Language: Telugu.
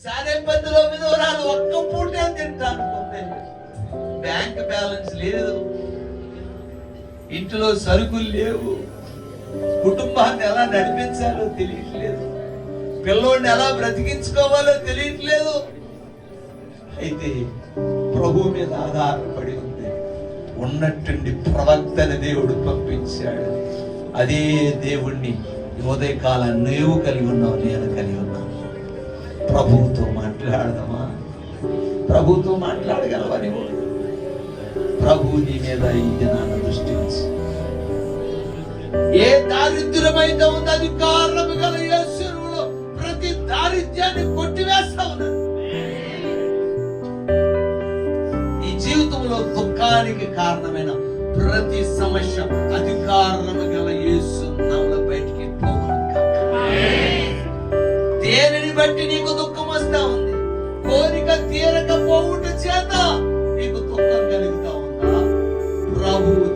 సారేపల్లిలో విధవరాలు ఒక్క పూటే తింటానుకుంది. బ్యాంక్ బ్యాలెన్స్ లేదు, ఇంట్లో సరుకులు లేవు, కుటుంబాన్ని ఎలా నడిపించాలో తెలియట్లేదు, పిల్లోడిని ఎలా బ్రతికించుకోవాలో తెలియట్లేదు. అయితే ప్రభు మీద ఆధారపడి ఉంది. ఉన్నట్టుండి ప్రవక్తని దేవుడు పంపించాడు. అదే దేవుణ్ణి ఉదయకాలం నీవు కలిగి ఉన్నావు, నేను కలిగి ఉన్నాను. ప్రభువుతో మాట్లాడదామా? ప్రభువుతో మాట్లాడగలవా నీవు? ప్రభు నీ మీద ఈ దినాన్ని దృష్టించి ఏ దారిద్ర్యమైతే ఉందో అది కారణము గల యేసులో ప్రతి దారిద్ర్యాన్ని కొట్టివేస్తా ఉన్నాడు. ఈ జీవితంలో దుఃఖానికి కారణమైన ప్రతి సమస్య అది కారణము గల యేసు నామములో బయటికి పోవును కాక. దేనిని బట్టి నీకు దుఃఖం వస్తా ఉంది? కోరిక తీరకపోవుట చేత నీకు దుఃఖం కలుగుతా ఉందా? ప్రభువు